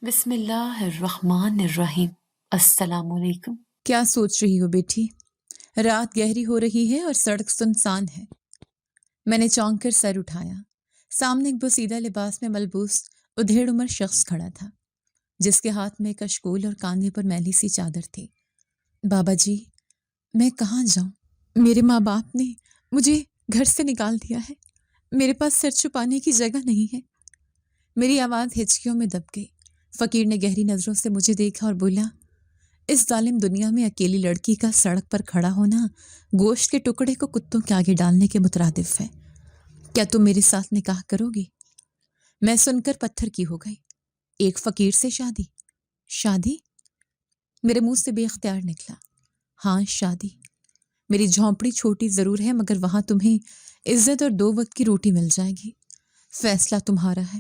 بسم اللہ الرحمن الرحیم۔ السلام علیکم۔ کیا سوچ رہی ہو بیٹی؟ رات گہری ہو رہی ہے اور سڑک سنسان ہے۔ میں نے چونک کر سر اٹھایا۔ سامنے ایک بوسیدہ لباس میں ملبوس ادھیڑ عمر شخص کھڑا تھا، جس کے ہاتھ میں کشکول اور کاندھے پر میلی سی چادر تھی۔ بابا جی، میں کہاں جاؤں؟ میرے ماں باپ نے مجھے گھر سے نکال دیا ہے۔ میرے پاس سر چھپانے کی جگہ نہیں ہے۔ میری آواز ہچکیوں میں دب گئی۔ فقیر نے گہری نظروں سے مجھے دیکھا اور بولا، اس ظالم دنیا میں اکیلی لڑکی کا سڑک پر کھڑا ہونا گوشت کے ٹکڑے کو کتوں کے آگے ڈالنے کے مترادف ہے۔ کیا تم میرے ساتھ نکاح کرو گی؟ میں سن کر پتھر کی ہو گئی۔ ایک فقیر سے شادی؟ شادی؟ میرے منہ سے بے اختیار نکلا۔ ہاں، شادی۔ میری جھونپڑی چھوٹی ضرور ہے، مگر وہاں تمہیں عزت اور 2 وقت کی روٹی مل جائے گی۔ فیصلہ تمہارا ہے۔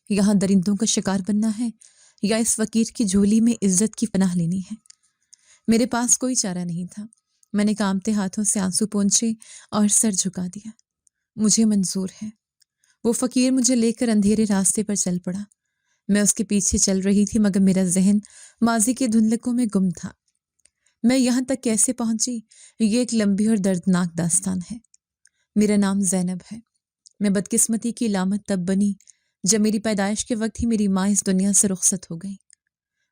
یہاں درندوں کا شکار بننا ہے یا اس فقیر کی جھولی میں عزت کی پناہ لینی ہے؟ میرے پاس کوئی چارہ نہیں تھا۔ میں نے کانپتے ہاتھوں سے آنسو پونچھے اور سر جھکا دیا۔ مجھے منظور ہے۔ وہ فقیر مجھے لے کر اندھیرے راستے پر چل پڑا۔ میں اس کے پیچھے چل رہی تھی، مگر میرا ذہن ماضی کے دھندلکوں میں گم تھا۔ میں یہاں تک کیسے پہنچی، یہ ایک لمبی اور دردناک داستان ہے۔ میرا نام زینب ہے۔ میں بدقسمتی کی علامت تب بنی جب میری پیدائش کے وقت ہی میری ماں اس دنیا سے رخصت ہو گئی۔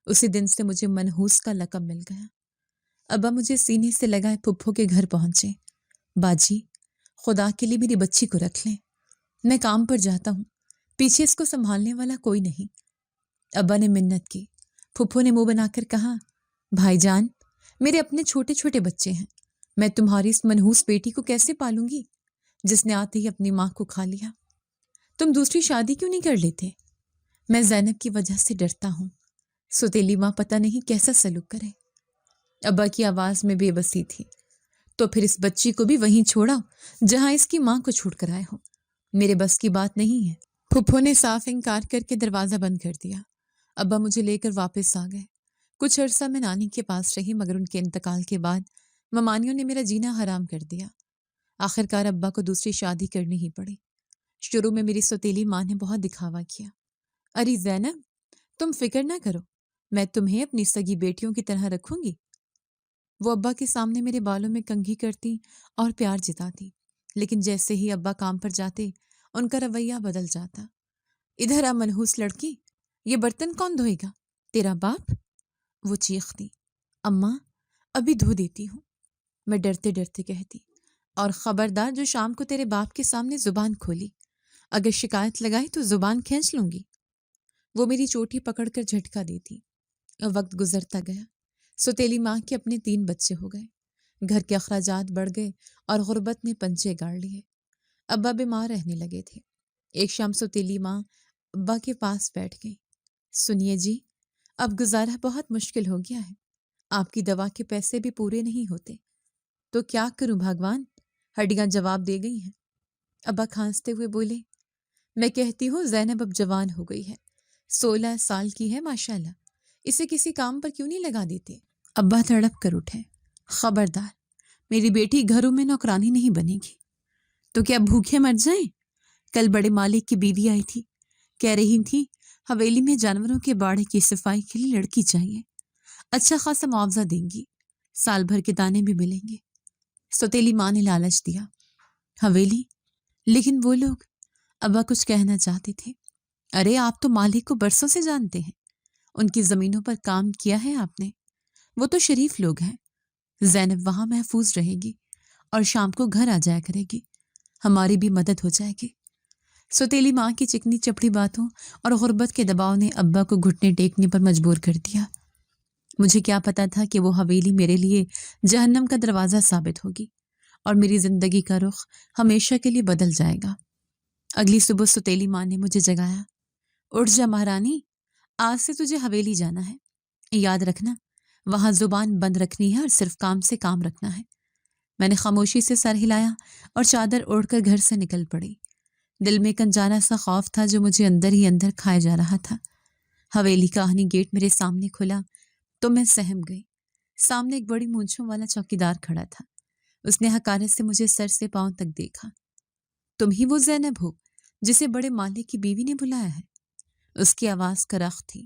اسی دن سے مجھے منحوس کا لقب مل گیا۔ ابا مجھے سینے سے لگائے پھپھو کے گھر پہنچے۔ باجی، خدا کے لیے میری بچی کو رکھ لیں، میں کام پر جاتا ہوں، پیچھے اس کو سنبھالنے والا کوئی نہیں۔ ابا نے منت کی۔ پھپھو نے منہ بنا کر کہا، بھائی جان، میرے اپنے چھوٹے چھوٹے بچے ہیں، میں تمہاری اس منحوس بیٹی کو کیسے پالوں گی جس نے آتے ہی اپنی ماں کو کھا لیا؟ تم دوسری شادی کیوں نہیں کر لیتے؟ میں زینب کی وجہ سے ڈرتا ہوں۔ سوتیلی ماں پتہ نہیں کیسا سلوک کرے۔ ابا کی آواز میں بے بسی تھی۔ تو پھر اس بچی کو بھی وہیں چھوڑا جہاں اس کی ماں کو چھوڑ کر آئے ہو۔ میرے بس کی بات نہیں ہے۔ پھپھو نے صاف انکار کر کے دروازہ بند کر دیا۔ ابا مجھے لے کر واپس آ گئے۔ کچھ عرصہ میں نانی کے پاس رہی، مگر ان کے انتقال کے بعد ممانیوں نے میرا جینا حرام کر دیا۔ آخرکار ابا کو دوسری شادی کرنی ہی پڑی۔ شروع میں میری سوتیلی ماں نے بہت دکھاوا کیا۔ ارے زینب، تم فکر نہ کرو، میں تمہیں اپنی سگی بیٹیوں کی طرح رکھوں گی۔ وہ ابا کے سامنے میرے بالوں میں کنگھی کرتی اور پیار جتاتی، لیکن جیسے ہی ابا کام پر جاتے ان کا رویہ بدل جاتا۔ ادھر آ منحوس لڑکی، یہ برتن کون دھوئے گا؟ تیرا باپ؟ وہ چیختی۔ اماں، ابھی دھو دیتی ہوں، میں ڈرتے ڈرتے کہتی، اور خبردار جو شام کو تیرے باپ کے سامنے زبان کھولی، اگر شکایت لگائی تو زبان کھینچ لوں گی۔ وہ میری چوٹی پکڑ کر جھٹکا دیتی۔ وقت گزرتا گیا۔ سوتیلی ماں کے اپنے 3 بچے ہو گئے، گھر کے اخراجات بڑھ گئے اور غربت نے پنجے گاڑ لیے۔ ابا بیمار رہنے لگے تھے۔ ایک شام سوتیلی ماں ابا کے پاس بیٹھ گئی۔ سنیے جی، اب گزارا بہت مشکل ہو گیا ہے، آپ کی دوا کے پیسے بھی پورے نہیں ہوتے، تو کیا کروں بھگوان؟ ہڈیاں جواب دے گئی ہیں۔ ابا کھانستے ہوئے بولے، میں کہتی ہوں زینب اب جوان ہو گئی ہے، 16 سال کی ہے ماشاءاللہ، اسے کسی کام پر کیوں نہیں لگا دیتے؟ ابا تڑپ کر اٹھے۔ خبردار، میری بیٹی گھروں میں نوکرانی نہیں بنے گی، تو کیا بھوکے مر جائیں؟ کل بڑے مالک کی بیوی آئی تھی، کہہ رہی تھی حویلی میں جانوروں کے باڑے کی صفائی کے لیے لڑکی چاہیے، اچھا خاصا معاوضہ دیں گی، سال بھر کے دانے بھی ملیں گے۔ سوتیلی ماں نے لالچ دیا۔ حویلی؟ لیکن وہ لوگ، ابا کچھ کہنا چاہتے تھے۔ ارے آپ تو مالک کو برسوں سے جانتے ہیں، ان کی زمینوں پر کام کیا ہے آپ نے، وہ تو شریف لوگ ہیں۔ زینب وہاں محفوظ رہے گی اور شام کو گھر آ جایا کرے گی، ہماری بھی مدد ہو جائے گی۔ سوتیلی ماں کی چکنی چپڑی باتوں اور غربت کے دباؤ نے ابا کو گھٹنے ٹیکنے پر مجبور کر دیا۔ مجھے کیا پتا تھا کہ وہ حویلی میرے لیے جہنم کا دروازہ ثابت ہوگی اور میری زندگی کا رخ ہمیشہ کے لیے بدل جائے گا۔ اگلی صبح سوتیلی ماں نے مجھے جگایا۔ اٹھ جا مہارانی، آج سے تجھے حویلی جانا ہے، یاد رکھنا وہاں زبان بند رکھنی ہے اور صرف کام سے کام رکھنا ہے۔ میں نے خاموشی سے سر ہلایا اور چادر اوڑھ کر گھر سے نکل پڑی۔ دل میں کنجانا سا خوف تھا جو مجھے اندر ہی اندر کھائے جا رہا تھا۔ حویلی کا آہنی گیٹ میرے سامنے کھلا تو میں سہم گئی۔ سامنے ایک بڑی مونچھوں والا چوکیدار کھڑا تھا۔ اس نے حقارت سے مجھے سر سے پاؤں تک دیکھا۔ تم ہی وہ زینب ہو جسے بڑے مالک کی بیوی نے بلایا ہے؟ اس کی آواز کرخت تھی۔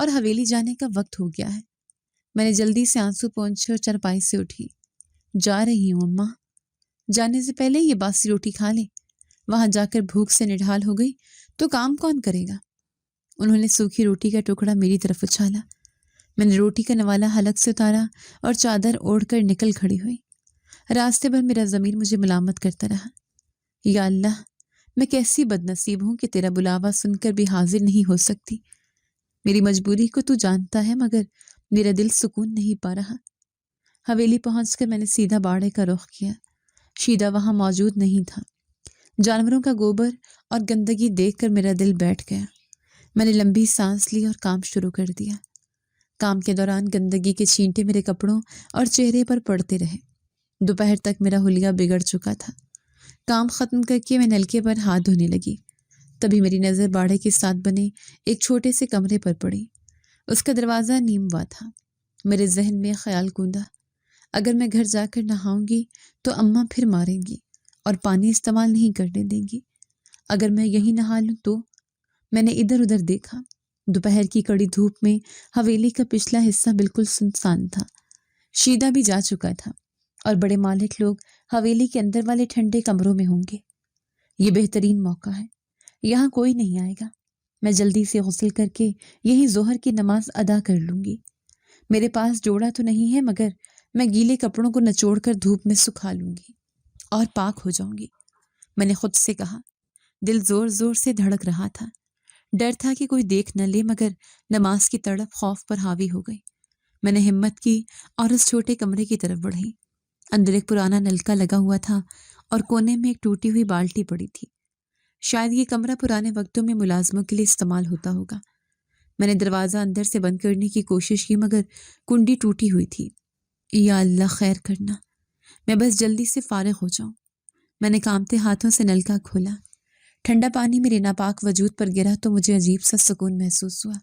اور حویلی جانے کا وقت ہو گیا ہے۔ میں نے جلدی سے آنسو پہنچے اور چارپائی سے اٹھی۔ جا رہی ہوں اماں، جانے سے پہلے یہ باسی روٹی کھا لے، وہاں جا کر بھوک سے نڈھال ہو گئی تو کام کون کرے گا؟ انہوں نے سوکھی روٹی کا ٹکڑا میری طرف اچھالا۔ میں نے روٹی کا نوالا حلق سے اتارا اور چادر اوڑھ کر نکل کھڑی ہوئی۔ راستے بھر میرا ضمیر مجھے ملامت کرتا رہا۔ یا اللہ، میں کیسی بد نصیب ہوں کہ تیرا بلاوا سن کر بھی حاضر نہیں ہو سکتی۔ میری مجبوری کو تو جانتا ہے، مگر میرا دل سکون نہیں پا رہا۔ حویلی پہنچ کر میں نے سیدھا باڑے کا رخ کیا۔ شیدہ وہاں موجود نہیں تھا۔ جانوروں کا گوبر اور گندگی دیکھ کر میرا دل بیٹھ گیا۔ میں نے لمبی سانس لی اور کام شروع کر دیا۔ کام کے دوران گندگی کے چھینٹے میرے کپڑوں اور چہرے پر پڑتے رہے۔ دوپہر تک میرا حلیہ بگڑ چکا تھا۔ کام ختم کر کے میں نلکے پر ہاتھ دھونے لگی، تبھی میری نظر باڑے کے ساتھ بنے ایک چھوٹے سے کمرے پر پڑی۔ اس کا دروازہ نیم وا تھا۔ میرے ذہن میں خیال کوندا، اگر میں گھر جا کر نہاؤں گی تو اماں پھر ماریں گی اور پانی استعمال نہیں کرنے دیں گی۔ اگر میں یہیں نہا لوں تو… میں نے ادھر ادھر دیکھا۔ دوپہر کی کڑی دھوپ میں حویلی کا پچھلا حصہ بالکل سنسان تھا۔ شیدہ بھی جا چکا تھا اور بڑے مالک لوگ حویلی کے اندر والے ٹھنڈے کمروں میں ہوں گے۔ یہ بہترین موقع ہے، یہاں کوئی نہیں آئے گا۔ میں جلدی سے غسل کر کے یہی ظہر کی نماز ادا کر لوں گی۔ میرے پاس جوڑا تو نہیں ہے، مگر میں گیلے کپڑوں کو نچوڑ کر دھوپ میں سکھا لوں گی اور پاک ہو جاؤں گی۔ میں نے خود سے کہا۔ دل زور زور سے دھڑک رہا تھا۔ ڈر تھا کہ کوئی دیکھ نہ لے، مگر نماز کی تڑپ خوف پر حاوی ہو گئی۔ میں نے ہمت کی اور اس چھوٹے کمرے کی طرف بڑھی۔ اندر ایک پرانا نلکا لگا ہوا تھا اور کونے میں ایک ٹوٹی ہوئی بالٹی پڑی تھی۔ شاید یہ کمرہ پرانے وقتوں میں ملازموں کے لیے استعمال ہوتا ہوگا۔ میں نے دروازہ اندر سے بند کرنے کی کوشش کی، مگر کنڈی ٹوٹی ہوئی تھی۔ یا اللہ خیر کرنا، میں بس جلدی سے فارغ ہو جاؤں۔ میں نے کانپتے ہاتھوں سے نلکا کھولا۔ ٹھنڈا پانی میرے ناپاک وجود پر گرا تو مجھے عجیب سا سکون محسوس ہوا۔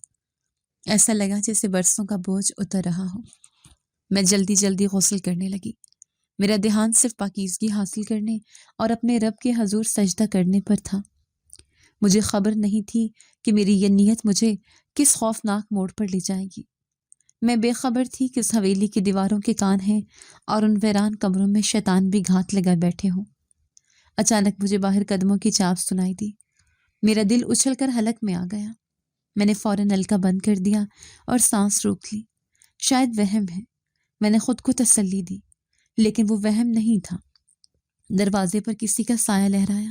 ایسا لگا جیسے برسوں کا بوجھ اتر رہا ہو۔ میں جلدی جلدی غسل کرنے لگی۔ میرا دھیان صرف پاکیزگی حاصل کرنے اور اپنے رب کے حضور سجدہ کرنے پر تھا۔ مجھے خبر نہیں تھی کہ میری یہ نیت مجھے کس خوفناک موڑ پر لے جائے گی۔ میں بے خبر تھی کہ اس حویلی کی دیواروں کے کان ہیں اور ان ویران کمروں میں شیطان بھی گھات لگا بیٹھے ہوں۔ اچانک مجھے باہر قدموں کی چاپ سنائی دی۔ میرا دل اچھل کر حلق میں آ گیا۔ میں نے فوراً نلکا بند کر دیا اور سانس روک لی۔ شاید وہم ہے، میں نے خود کو تسلی دی، لیکن وہ وہم نہیں تھا۔ دروازے پر کسی کا سایہ لہرایا۔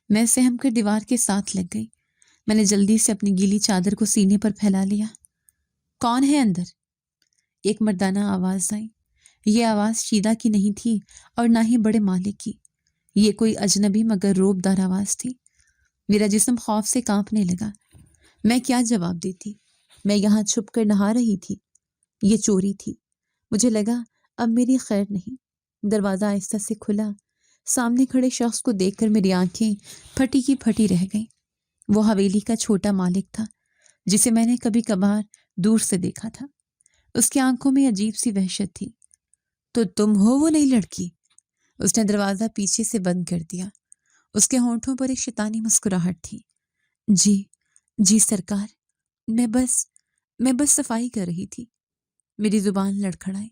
میں سہم کر دیوار کے ساتھ لگ گئی۔ میں نے جلدی سے اپنی گیلی چادر کو سینے پر پھیلا لیا۔ کون ہے اندر؟ ایک مردانہ آواز آئی۔ یہ آواز شیدہ کی نہیں تھی اور نہ ہی بڑے مالک کی۔ یہ کوئی اجنبی مگر روب دار آواز تھی۔ میرا جسم خوف سے کانپنے لگا۔ میں کیا جواب دیتی؟ میں یہاں چھپ کر نہا رہی تھی۔ یہ چوری تھی۔ مجھے لگا اب میری خیر نہیں۔ دروازہ آہستہ سے کھلا۔ سامنے کھڑے شخص کو دیکھ کر میری آنکھیں پھٹی کی پھٹی رہ گئیں۔ وہ حویلی کا چھوٹا مالک تھا، جسے میں نے کبھی کبھار دور سے دیکھا تھا۔ اس کی آنکھوں میں عجیب سی وحشت تھی۔ تو تم ہو وہ نئی لڑکی؟ اس نے دروازہ پیچھے سے بند کر دیا۔ اس کے ہونٹوں پر ایک شیطانی مسکراہٹ تھی۔ جی سرکار، میں بس صفائی کر رہی تھی۔ میری زبان لڑکھڑائی۔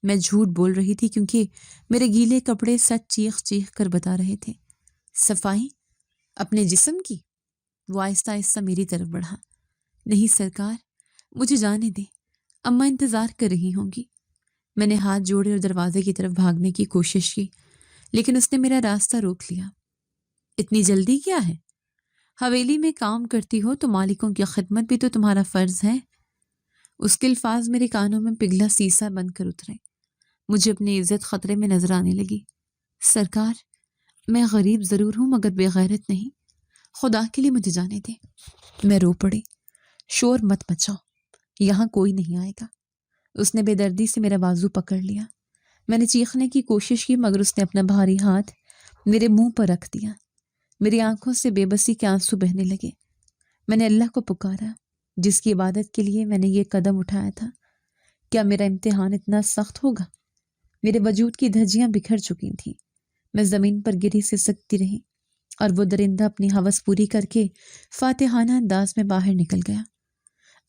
میں جھوٹ بول رہی تھی کیونکہ میرے گیلے کپڑے سچ چیخ چیخ کر بتا رہے تھے۔ صفائی؟ اپنے جسم کی؟ وہ آہستہ آہستہ میری طرف بڑھا۔ نہیں سرکار، مجھے جانے دیں، اماں انتظار کر رہی ہوں گی۔ میں نے ہاتھ جوڑے اور دروازے کی طرف بھاگنے کی کوشش کی، لیکن اس نے میرا راستہ روک لیا۔ اتنی جلدی کیا ہے؟ حویلی میں کام کرتی ہو تو مالکوں کی خدمت بھی تو تمہارا فرض ہے۔ اس کے الفاظ میرے کانوں میں پگھلا سیسا بن کر اترے۔ مجھے اپنی عزت خطرے میں نظر آنے لگی۔ سرکار، میں غریب ضرور ہوں مگر بے غیرت نہیں، خدا کے لیے مجھے جانے دیں۔ میں رو پڑی۔ شور مت مچاؤ، یہاں کوئی نہیں آئے گا۔ اس نے بے دردی سے میرا بازو پکڑ لیا۔ میں نے چیخنے کی کوشش کی مگر اس نے اپنا بھاری ہاتھ میرے منہ پر رکھ دیا۔ میری آنکھوں سے بے بسی کے آنسو بہنے لگے۔ میں نے اللہ کو پکارا جس کی عبادت کے لیے میں نے یہ قدم اٹھایا تھا۔ کیا میرا امتحان اتنا سخت ہوگا؟ میرے وجود کی دھجیاں بکھر چکی تھیں۔ میں زمین پر گری سسکتی رہی اور وہ درندہ اپنی ہوس پوری کر کے فاتحانہ انداز میں باہر نکل گیا۔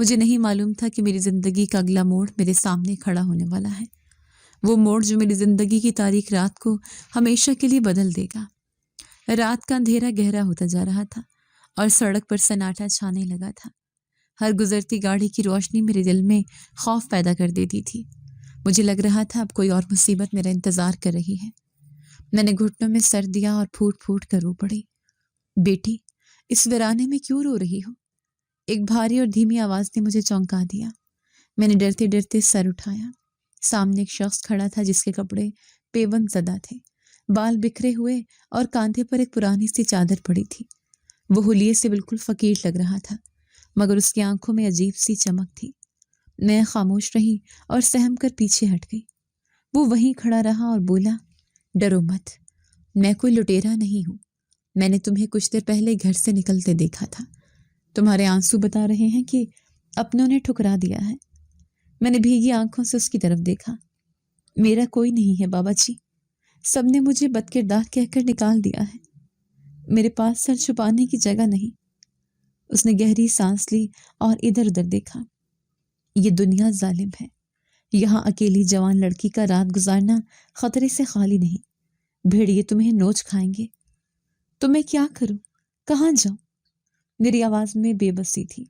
مجھے نہیں معلوم تھا کہ میری زندگی کا اگلا موڑ میرے سامنے کھڑا ہونے والا ہے، وہ موڑ جو میری زندگی کی تاریک رات کو ہمیشہ کے لیے بدل دے گا۔ رات کا اندھیرا گہرا ہوتا جا رہا تھا اور سڑک پر سناٹا چھانے لگا تھا۔ ہر گزرتی گاڑی کی روشنی میرے دل میں خوف پیدا کر دیتی تھی۔ مجھے لگ رہا تھا اب کوئی اور مصیبت میرا انتظار کر رہی ہے۔ میں نے گھٹنوں میں سر دیا اور پھوٹ پھوٹ کر رو پڑی۔ بیٹی، اس ویرانے میں کیوں رو رہی ہو؟ ایک بھاری اور دھیمی آواز نے مجھے چونکا دیا۔ میں نے ڈرتے ڈرتے سر اٹھایا۔ سامنے ایک شخص کھڑا تھا جس کے کپڑے پیوند زدہ تھے، بال بکھرے ہوئے اور کاندھے پر ایک پرانی سی چادر پڑی تھی۔ وہ حلیے سے بالکل فقیر لگ رہا تھا، مگر اس کی آنکھوں میں عجیب سی چمک تھی۔ میں خاموش رہی اور سہم کر پیچھے ہٹ گئی۔ وہ وہیں کھڑا رہا اور بولا، ڈرو مت، میں کوئی لٹیرا نہیں ہوں۔ میں نے تمہیں کچھ دیر پہلے گھر سے نکلتے دیکھا تھا۔ تمہارے آنسو بتا رہے ہیں کہ اپنوں نے ٹھکرا دیا ہے۔ میں نے بھیگی آنکھوں سے اس کی طرف دیکھا۔ میرا کوئی نہیں ہے بابا جی، سب نے مجھے بد کردار کہہ کر نکال دیا ہے۔ میرے پاس سر چھپانے کی جگہ نہیں۔ اس نے گہری سانس لی اور ادھر ادھر دیکھا۔ یہ دنیا ظالم ہے، یہاں اکیلی جوان لڑکی کا رات گزارنا خطرے سے خالی نہیں۔ بھیڑیے تمہیں نوچ کھائیں گے۔ تو میں کیا کروں، کہاں جاؤں؟ میری آواز میں بے بسی تھی۔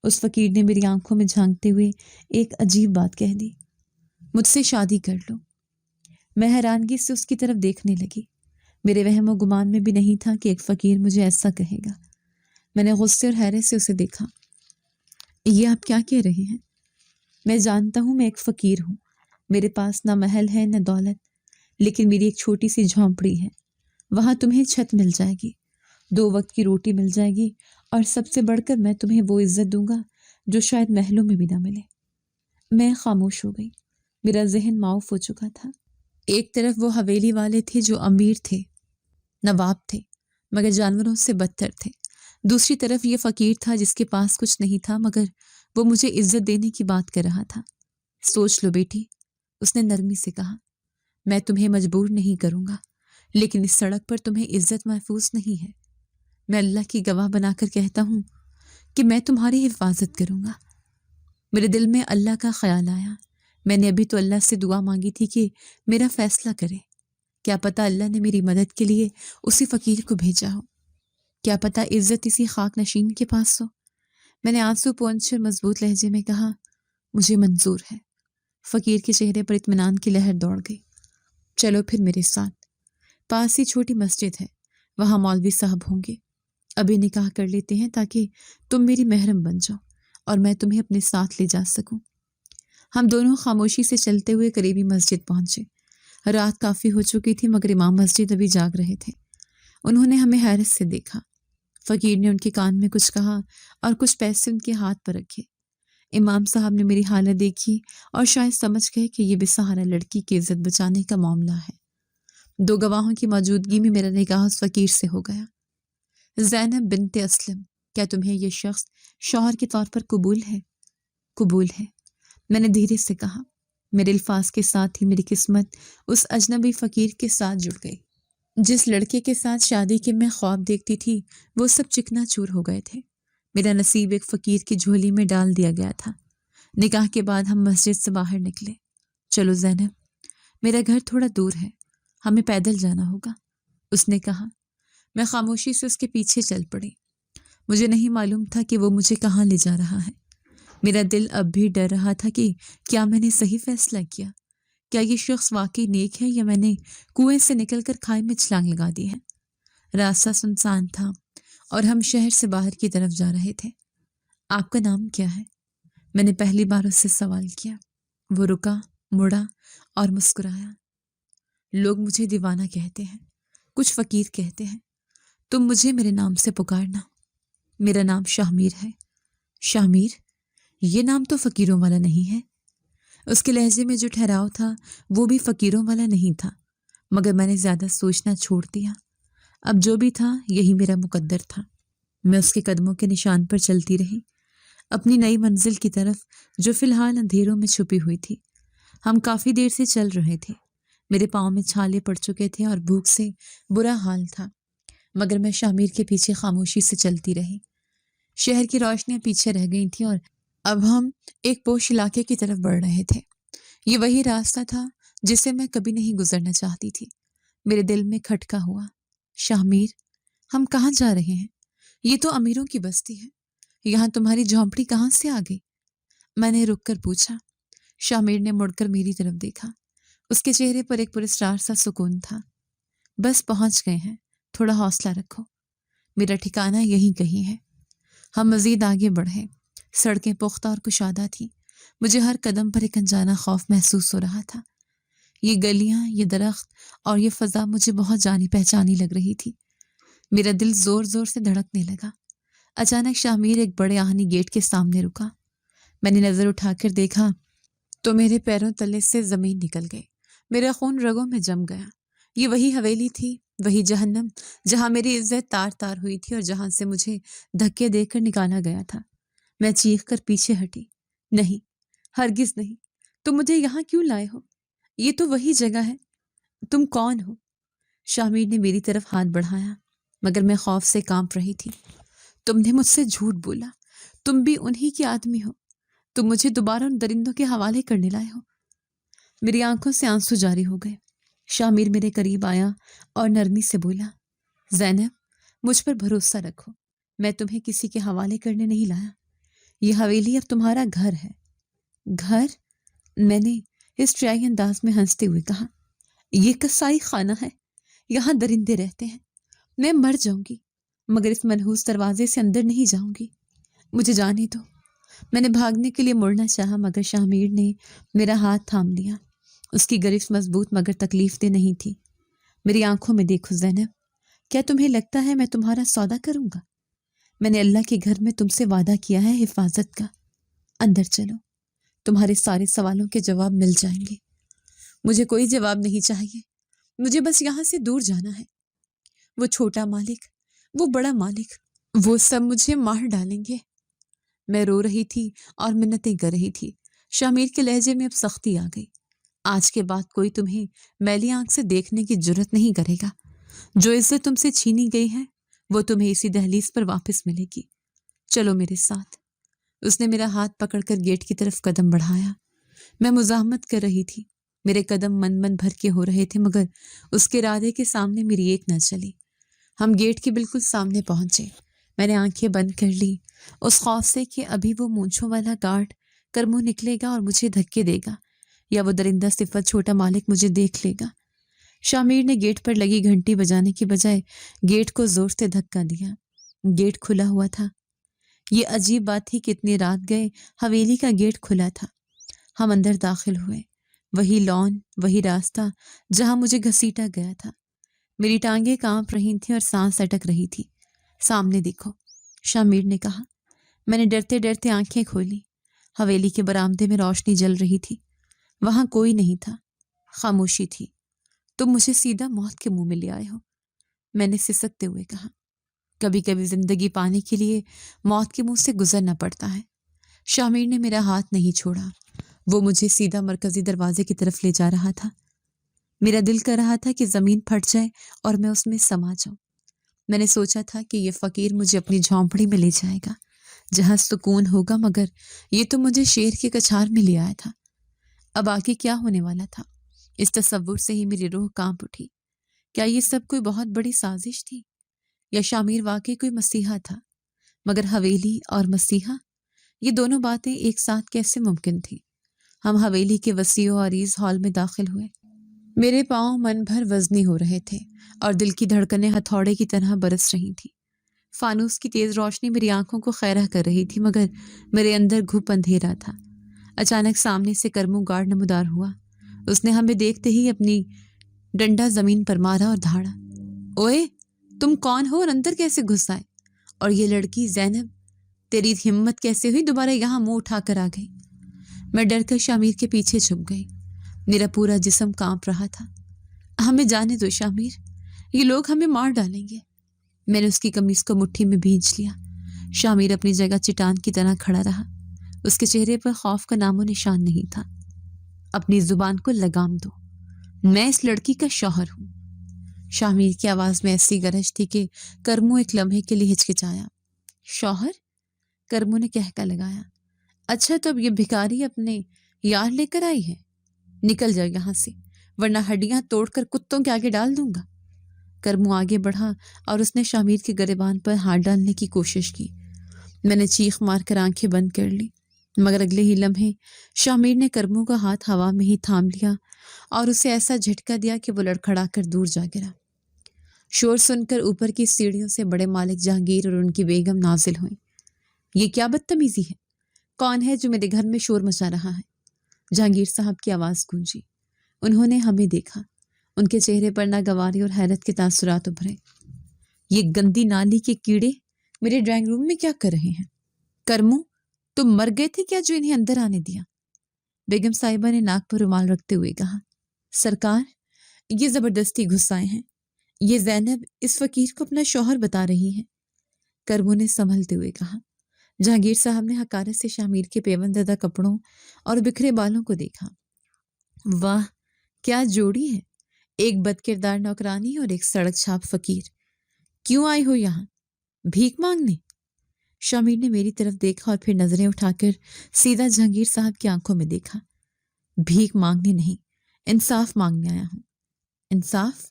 اس فقیر نے میری آنکھوں میں جھانکتے ہوئے ایک عجیب بات کہہ دی، مجھ سے شادی کر لو۔ میں حیرانگی سے اس کی طرف دیکھنے لگی۔ میرے وہم و گمان میں بھی نہیں تھا کہ ایک فقیر مجھے ایسا کہے گا۔ میں نے غصے اور حیرت سے اسے دیکھا۔ یہ آپ کیا کہہ رہے ہیں؟ میں جانتا ہوں میں ایک فقیر ہوں، میرے پاس نہ محل ہے نہ دولت، لیکن میری ایک چھوٹی سی جھونپڑی ہے، وہاں تمہیں چھت مل جائے گی، 2 وقت کی روٹی مل جائے گی، اور سب سے بڑھ کر میں تمہیں وہ عزت دوں گا جو شاید محلوں میں بھی نہ ملے۔ میں خاموش ہو گئی۔ میرا ذہن معاف ہو چکا تھا۔ ایک طرف وہ حویلی والے تھے جو امیر تھے، نواب تھے، مگر جانوروں سے بدتر تھے۔ دوسری طرف یہ فقیر تھا جس کے پاس کچھ نہیں تھا، مگر وہ مجھے عزت دینے کی بات کر رہا تھا۔ سوچ لو بیٹی، اس نے نرمی سے کہا، میں تمہیں مجبور نہیں کروں گا، لیکن اس سڑک پر تمہیں عزت محفوظ نہیں ہے۔ میں اللہ کی گواہ بنا کر کہتا ہوں کہ میں تمہاری حفاظت کروں گا۔ میرے دل میں اللہ کا خیال آیا۔ میں نے ابھی تو اللہ سے دعا مانگی تھی کہ میرا فیصلہ کرے۔ کیا پتہ اللہ نے میری مدد کے لیے اسی فقیر کو بھیجا ہو، کیا پتہ عزت اسی خاک نشین کے پاس ہو۔ میں نے آنسو پونچھ کر مضبوط لہجے میں کہا، مجھے منظور ہے۔ فقیر کے چہرے پر اطمینان کی لہر دوڑ گئی۔ چلو پھر میرے ساتھ، پاس ہی چھوٹی مسجد ہے، وہاں مولوی صاحب ہوں گے، ابھی نکاح کر لیتے ہیں تاکہ تم میری محرم بن جاؤ اور میں تمہیں اپنے ساتھ لے جا سکوں۔ ہم دونوں خاموشی سے چلتے ہوئے قریبی مسجد پہنچے۔ رات کافی ہو چکی تھی مگر امام مسجد ابھی جاگ رہے تھے۔ انہوں نے ہمیں حیرت سے دیکھا۔ فقیر نے ان کے کان میں کچھ کہا اور کچھ پیسے ان کے ہاتھ پر رکھے۔ امام صاحب نے میری حالت دیکھی اور شاید سمجھ گئے کہ یہ بے سہارا لڑکی کی عزت بچانے کا معاملہ ہے۔ 2 گواہوں کی موجودگی میں میرا نکاح اس فقیر سے ہو گیا۔ زینب بنت اسلم، کیا تمہیں یہ شخص شوہر کے طور پر قبول ہے؟ قبول ہے، میں نے دھیرے سے کہا۔ میرے الفاظ کے ساتھ ہی میری قسمت اس اجنبی فقیر کے ساتھ جڑ گئی۔ جس لڑکے کے ساتھ شادی کے میں خواب دیکھتی تھی وہ سب چکنا چور ہو گئے تھے۔ میرا نصیب ایک فقیر کی جھولی میں ڈال دیا گیا تھا۔ نکاح کے بعد ہم مسجد سے باہر نکلے۔ چلو زینب، میرا گھر تھوڑا دور ہے، ہمیں پیدل جانا ہوگا، اس نے کہا۔ میں خاموشی سے اس کے پیچھے چل پڑی۔ مجھے نہیں معلوم تھا کہ وہ مجھے کہاں لے جا رہا ہے۔ میرا دل اب بھی ڈر رہا تھا کہ کیا میں نے صحیح فیصلہ کیا، کیا یہ شخص واقعی نیک ہے یا میں نے کنویں سے نکل کر کھائی میں چھلانگ لگا دی ہے۔ راستہ سنسان تھا اور ہم شہر سے باہر کی طرف جا رہے تھے۔ آپ کا نام کیا ہے؟ میں نے پہلی بار اس سے سوال کیا۔ وہ رکا، مڑا اور مسکرایا۔ لوگ مجھے دیوانہ کہتے ہیں، کچھ فقیر کہتے ہیں، تم مجھے میرے نام سے پکارنا۔ میرا نام شاہمیر ہے۔ شاہمیر؟ یہ نام تو فقیروں والا نہیں ہے۔ اس کے لہجے میں جو ٹھہراؤ تھا وہ بھی فقیروں والا نہیں تھا، مگر میں نے زیادہ سوچنا چھوڑ دیا۔ اب جو بھی تھا یہی میرا مقدر تھا۔ میں اس کے قدموں کے نشان پر چلتی رہی، اپنی نئی منزل کی طرف جو فی الحال اندھیروں میں چھپی ہوئی تھی۔ ہم کافی دیر سے چل رہے تھے۔ میرے پاؤں میں چھالے پڑ چکے تھے اور بھوک سے برا حال تھا، مگر میں شاہمیر کے پیچھے خاموشی سے چلتی رہی۔ شہر کی روشنیاں پیچھے رہ گئی تھیں اور اب ہم ایک پوش علاقے کی طرف بڑھ رہے تھے۔ یہ وہی راستہ تھا جسے میں کبھی نہیں گزرنا چاہتی تھی۔ میرے دل میں کھٹکا ہوا، شاہ، ہم کہاں جا رہے ہیں؟ یہ تو امیروں کی بستی ہے، یہاں تمہاری جھونپڑی کہاں سے آ گئی؟ میں نے رک کر پوچھا۔ شاہ نے مڑ کر میری طرف دیکھا۔ اس کے چہرے پر ایک پراسرار سا سکون تھا۔ بس پہنچ گئے ہیں، تھوڑا حوصلہ رکھو، میرا ٹھکانہ یہیں کہیں ہے۔ ہم مزید آگے بڑھے۔ سڑکیں پختہ اور کشادہ تھیں۔ مجھے ہر قدم پر ایک انجانا خوف محسوس ہو رہا تھا۔ یہ گلیاں، یہ درخت اور یہ فضا مجھے بہت جانی پہچانی لگ رہی تھی۔ میرا دل زور زور سے دھڑکنے لگا۔ اچانک شاہ ایک بڑے آہنی گیٹ کے سامنے رکا۔ میں نے نظر اٹھا کر دیکھا تو میرے پیروں تلے سے زمین نکل گئی۔ میرا خون رگوں میں جم گیا۔ یہ وہی حویلی تھی، وہی جہنم جہاں میری عزت تار تار ہوئی تھی اور جہاں سے مجھے دھکے دے کر نکالا گیا تھا۔ میں چیخ کر پیچھے ہٹی۔ نہیں، ہرگز نہیں، تم مجھے یہاں کیوں لائے ہو؟ یہ تو وہی جگہ ہے۔ تم کون ہو؟ شامیر نے میری طرف ہاتھ بڑھایا، مگر میں خوف سے کانپ رہی تھی۔ تم نے مجھ سے جھوٹ بولا، تم بھی انہی کے آدمی ہو، تم مجھے دوبارہ ان درندوں کے حوالے کرنے لائے ہو۔ میری آنکھوں سے آنسو جاری ہو گئے۔ شامیر میرے قریب آیا اور نرمی سے بولا، زینب، مجھ پر بھروسہ رکھو، میں تمہیں کسی کے حوالے کرنے نہیں لایا۔ یہ حویلی اب تمہارا گھر ہے۔ گھر؟ میں نے ہسٹریائی انداز میں ہنستے ہوئے کہا، یہ قصائی خانہ ہے، یہاں درندے رہتے ہیں۔ میں مر جاؤں گی مگر اس منحوس دروازے سے اندر نہیں جاؤں گی، مجھے جانے دو۔ میں نے بھاگنے کے لیے مڑنا چاہا مگر شاہ نے میرا ہاتھ تھام لیا۔ اس کی گرفت مضبوط مگر تکلیف دہ نہیں تھی۔ میری آنکھوں میں دیکھو زینب، کیا تمہیں لگتا ہے میں تمہارا سودا کروں گا؟ میں نے اللہ کے گھر میں تم سے وعدہ کیا ہے حفاظت کا۔ اندر چلو، تمہارے سارے سوالوں کے جواب مل جائیں گے۔ مجھے کوئی جواب نہیں چاہیے، مجھے بس یہاں سے دور جانا ہے۔ وہ چھوٹا مالک، وہ بڑا مالک، وہ سب مجھے مار ڈالیں گے۔ میں رو رہی تھی اور منتیں کر رہی تھی۔ شامیر کے لہجے میں اب سختی آ گئی۔ آج کے بعد کوئی تمہیں میلی آنکھ سے دیکھنے کی جرت نہیں کرے گا۔ جو عزت تم سے چھینی گئی ہے وہ تمہیں اسی دہلیز پر واپس ملے گی۔ چلو میرے ساتھ۔ اس نے میرا ہاتھ پکڑ کر گیٹ کی طرف قدم بڑھایا۔ میں مزاحمت کر رہی تھی، میرے قدم من بھر کے ہو رہے تھے مگر اس کے ارادے کے سامنے میری ایک نہ چلی۔ ہم گیٹ کے بالکل سامنے پہنچے۔ میں نے آنکھیں بند کر لی، اس خوف سے کہ ابھی وہ مونچھوں والا گارڈ کر منہ نکلے گا اور مجھے دھکے دے گا، یا وہ درندہ صفت چھوٹا مالک مجھے دیکھ لے گا۔ شامیر نے گیٹ پر لگی گھنٹی بجانے کی بجائے گیٹ کو زور سے دھکا دیا۔ گیٹ کھلا ہوا تھا۔ یہ عجیب بات تھی کہ اتنی رات گئے حویلی کا گیٹ کھلا تھا۔ ہم اندر داخل ہوئے۔ وہی لان، وہی راستہ جہاں مجھے گھسیٹا گیا تھا۔ میری ٹانگیں کانپ رہی تھیں اور سانس اٹک رہی تھی۔ سامنے دیکھو، شامیر نے کہا۔ میں نے ڈرتے ڈرتے آنکھیں کھولی۔ حویلی کے برآمدے میں روشنی جل رہی تھی۔ وہاں کوئی نہیں تھا، خاموشی تھی۔ تم مجھے سیدھا موت کے منہ میں لے آئے ہو، میں نے سسکتے ہوئے کہا۔ کبھی کبھی زندگی پانے کے لیے موت کے منہ سے گزرنا پڑتا ہے۔ شامیر نے میرا ہاتھ نہیں چھوڑا۔ وہ مجھے سیدھا مرکزی دروازے کی طرف لے جا رہا تھا۔ میرا دل کر رہا تھا کہ زمین پھٹ جائے اور میں اس میں سما جاؤں۔ میں نے سوچا تھا کہ یہ فقیر مجھے اپنی جھونپڑی میں لے جائے گا جہاں سکون ہوگا، مگر یہ تو مجھے شیر کے کچھار میں لے آیا تھا۔ اب آگے کیا ہونے والا تھا؟ اس تصور سے ہی میری روح کانپ اٹھی۔ کیا یہ سب کوئی بہت بڑی سازش تھی یا شامیر واقعی کوئی مسیحا تھا؟ مگر حویلی اور مسیحا، یہ دونوں باتیں ایک ساتھ کیسے ممکن تھی؟ ہم حویلی کے وسیع و عریض ہال میں داخل ہوئے۔ میرے پاؤں من بھر وزنی ہو رہے تھے اور دل کی دھڑکنیں ہتھوڑے کی طرح برس رہی تھیں۔ فانوس کی تیز روشنی میری آنکھوں کو خیرہ کر رہی تھی مگر میرے اندر گھپ اندھیرا تھا۔ اچانک سامنے سے کرمو گارڈ نمودار ہوا۔ اس نے ہمیں دیکھتے ہی اپنی ڈنڈا زمین پر مارا اور دھاڑا۔ اوئے، تم کون ہو اور اندر کیسے گھس آئے؟ اور یہ لڑکی زینب، تیری ہمت کیسے ہوئی دوبارہ یہاں منہ اٹھا کر آ گئی؟ میں ڈر کر شامیر کے پیچھے چھپ گئی۔ میرا پورا جسم کانپ رہا تھا۔ ہمیں جانے دو شامیر، یہ لوگ ہمیں مار ڈالیں گے۔ میں نے اس کی قمیص کو مٹھی میں بھینچ لیا۔ شامیر اپنی جگہ چٹان کی طرح کھڑا رہا۔ اس کے چہرے پر خوف کا نام و نشان نہیں تھا۔ اپنی زبان کو لگام دو، میں اس لڑکی کا شوہر ہوں۔ شامیر کی آواز میں ایسی گرج تھی کہ کرمو ایک لمحے کے لیے ہچکچایا۔ شوہر؟ کرمو نے کہکا لگایا۔ اچھا تو اب یہ بھکاری اپنے یار لے کر آئی ہے؟ نکل جاؤ یہاں سے ورنہ ہڈیاں توڑ کر کتوں کے آگے ڈال دوں گا۔ کرمو آگے بڑھا اور اس نے شامیر کے گریبان پر ہاتھ ڈالنے کی کوشش کی۔ میں نے چیخ مار کر آنکھیں بند کر لی، مگر اگلے ہی لمحے شامیر نے کرمو کا ہاتھ ہوا میں ہی تھام لیا اور اسے ایسا جھٹکا دیا کہ وہ لڑکھڑا کر دور جا گرا۔ شور سن کر اوپر کی سیڑھیوں سے بڑے مالک جہانگیر اور ان کی بیگم نازل ہوئیں۔ یہ کیا بدتمیزی ہے؟ کون ہے جو میرے گھر میں شور مچا رہا ہے؟ جہانگیر صاحب کی آواز گونجی۔ انہوں نے ہمیں دیکھا۔ ان کے چہرے پر ناگواری اور حیرت کے تاثرات ابھرے۔ یہ گندی نالی کے کیڑے میرے ڈرائنگ روم میں کیا کر رہے ہیں؟ کرمو، تم مر گئے تھے کیا جو انہیں اندر آنے دیا؟ بیگم صاحبہ نے ناک پر رومال رکھتے ہوئے کہا۔ سرکار، یہ زبردستی گھس آئے ہیں۔ یہ زینب اس فقیر کو اپنا شوہر بتا رہی ہے، کرمو نے سنبھلتے ہوئے کہا۔ جہانگیر صاحب نے حقارت سے شامیر کے پیوندہ کپڑوں اور بکھرے بالوں کو دیکھا۔ واہ، کیا جوڑی ہے! ایک بد کردار نوکرانی اور ایک سڑک چھاپ فقیر۔ کیوں آئی ہو یہاں؟ بھیک مانگنے؟ شامیر نے میری طرف دیکھا اور پھر نظریں اٹھا کر سیدھا جہانگیر صاحب کی آنکھوں میں دیکھا۔ بھیک مانگنے نہیں، انصاف مانگنے آیا ہوں۔ انصاف؟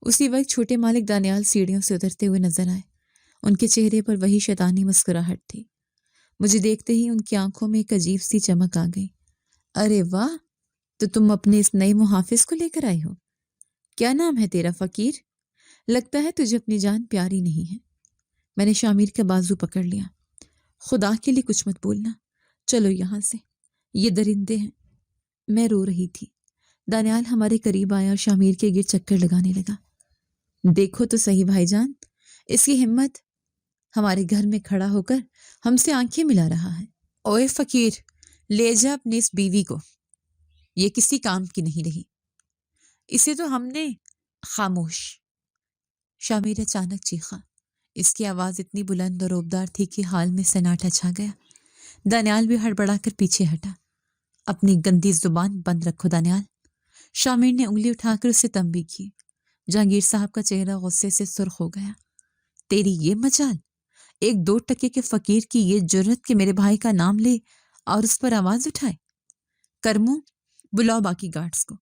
اسی وقت چھوٹے مالک دانیال سیڑھیوں سے اترتے ہوئے نظر آئے۔ ان کے چہرے پر وہی شیطانی مسکراہٹ تھی۔ مجھے دیکھتے ہی ان کی آنکھوں میں ایک عجیب سی چمک آ گئی۔ ارے واہ، تو تم اپنے اس نئے محافظ کو لے کر آئی ہو؟ کیا نام ہے تیرا فقیر؟ لگتا ہے تجھے اپنی جان پیاری نہیں ہے۔ میں نے شامیر کا بازو پکڑ لیا۔ خدا کے لیے کچھ مت بولنا، چلو یہاں سے، یہ درندے ہیں۔ میں رو رہی تھی۔ دانیال ہمارے قریب آیا اور شامیر کے گرد چکر لگانے لگا۔ دیکھو تو صحیح بھائی جان، اس کی ہمت، ہمارے گھر میں کھڑا ہو کر ہم سے آنکھیں ملا رہا ہے۔ اوے فقیر، لے جا اپنی اس بیوی کو، یہ کسی کام کی نہیں رہی، اسے تو ہم نے… خاموش! شامیر اچانک چیخا۔ اس کی آواز اتنی بلند اور اوبدار تھی کہ حال میں سناٹا چھا گیا۔ دانیال بھی ہڑبڑا کر پیچھے ہٹا۔ اپنی گندی زبان بند رکھو دانیال۔ شامیر نے انگلی اٹھا کر اسے تنبیہ کی۔ جہانگیر صاحب کا چہرہ غصے سے سرخ ہو گیا۔ تیری یہ مجال، ایک 2 ٹکے کے فقیر کی یہ جرت کہ میرے بھائی کا نام لے اور اس پر آواز اٹھائے۔ کرمو، بلاؤ باقی گارڈز کو،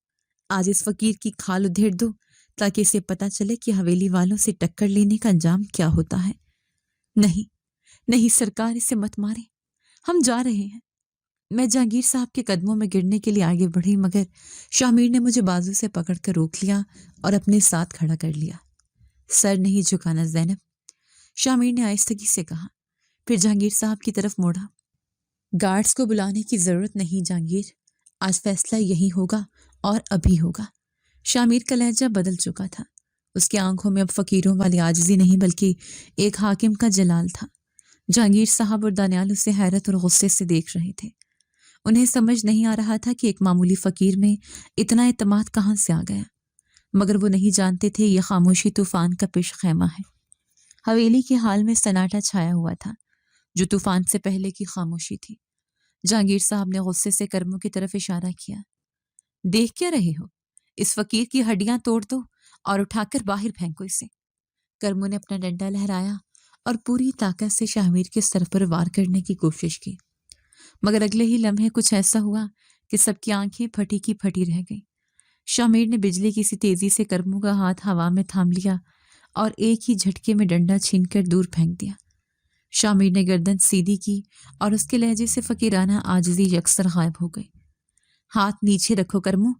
آج اس فقیر کی کھال ادھیڑ دو تاکہ اسے پتا چلے کہ حویلی والوں سے ٹکر لینے کا انجام کیا ہوتا ہے۔ نہیں نہیں سرکار، اسے مت مارے، ہم جا رہے ہیں۔ میں جہانگیر صاحب کے قدموں میں گرنے کے لیے آگے بڑھی، مگر شامیر نے مجھے بازو سے پکڑ کر روک لیا اور اپنے ساتھ کھڑا کر لیا۔ سر نہیں جھکانا زینب، شامیر نے آہستگی سے کہا، پھر جہانگیر صاحب کی طرف موڑا۔ گارڈز کو بلانے کی ضرورت نہیں جہانگیر، آج فیصلہ یہی ہوگا اور ابھی ہوگا۔ شامیر کا لہجہ بدل چکا تھا۔ اس کی آنکھوں میں اب فقیروں والی عاجزی نہیں بلکہ ایک حاکم کا جلال تھا۔ جہانگیر صاحب اور دانیال اسے حیرت اور غصے سے دیکھ رہے تھے۔ انہیں سمجھ نہیں آ رہا تھا کہ ایک معمولی فقیر میں اتنا اعتماد کہاں سے آ گیا، مگر وہ نہیں جانتے تھے یہ خاموشی طوفان کا پیش خیمہ ہے۔ حویلی کے حال میں سناٹا چھایا ہوا تھا جو طوفان سے پہلے کی خاموشی تھی۔ جہانگیر صاحب نے غصے سے کرموں کی طرف اشارہ کیا۔ دیکھ کیا رہے ہو؟ اس فقیر کی ہڈیاں توڑ دو اور اٹھا کر باہر پھینکو اسے۔ کرموں نے اپنا ڈنڈا لہرایا اور پوری طاقت سے شامیر کے سر پر وار کرنے کی کوشش کی، مگر اگلے ہی لمحے کچھ ایسا ہوا کہ سب کی آنکھیں پھٹی کی پھٹی رہ گئیں۔ شامیر نے بجلی کی سی تیزی سے کرموں کا ہاتھ ہوا میں تھام لیا اور ایک ہی جھٹکے میں ڈنڈا چھین کر دور پھینک دیا۔ شامیر نے گردن سیدھی کی اور اس کے لہجے سے فقیرانہ عاجزی یکسر غائب ہو گئی۔ ہاتھ نیچے رکھو کرمو،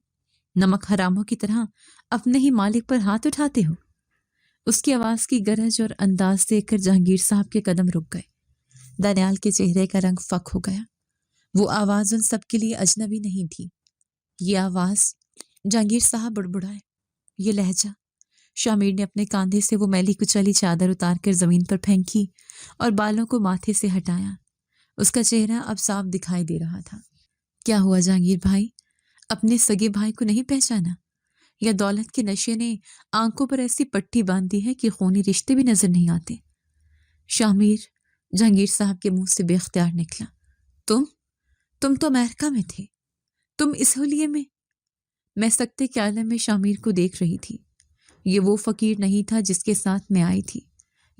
نمک حراموں کی طرح اپنے ہی مالک پر ہاتھ اٹھاتے ہو۔ اس کی آواز کی گرج اور انداز دیکھ کر جہانگیر صاحب کے قدم رک گئے۔ دانیال کے چہرے کا رنگ فک ہو گیا۔ وہ آواز ان سب کے لیے اجنبی نہیں تھی۔ یہ آواز… جہانگیر صاحب بڑبڑائے۔ یہ لہجہ… شامیر نے اپنے کاندھے سے وہ میلی کچلی چادر اتار کر زمین پر پھینکی اور بالوں کو ماتھے سے ہٹایا۔ اس کا چہرہ اب صاف دکھائی دے رہا تھا۔ کیا ہوا جہانگیر بھائی؟ اپنے سگے بھائی کو نہیں پہچانا؟ یا دولت کے نشے نے آنکھوں پر ایسی پٹی باندھ دی ہے کہ خونی رشتے بھی نظر نہیں آتے؟ شامیر… جہانگیر صاحب کے منہ سے بے اختیار نکلا۔ تم تو امریکہ میں تھے، تم اس حلیے میں… میں سکتے کے عالم میں شامیر کو دیکھ رہی تھی۔ یہ وہ فقیر نہیں تھا جس کے ساتھ میں آئی تھی۔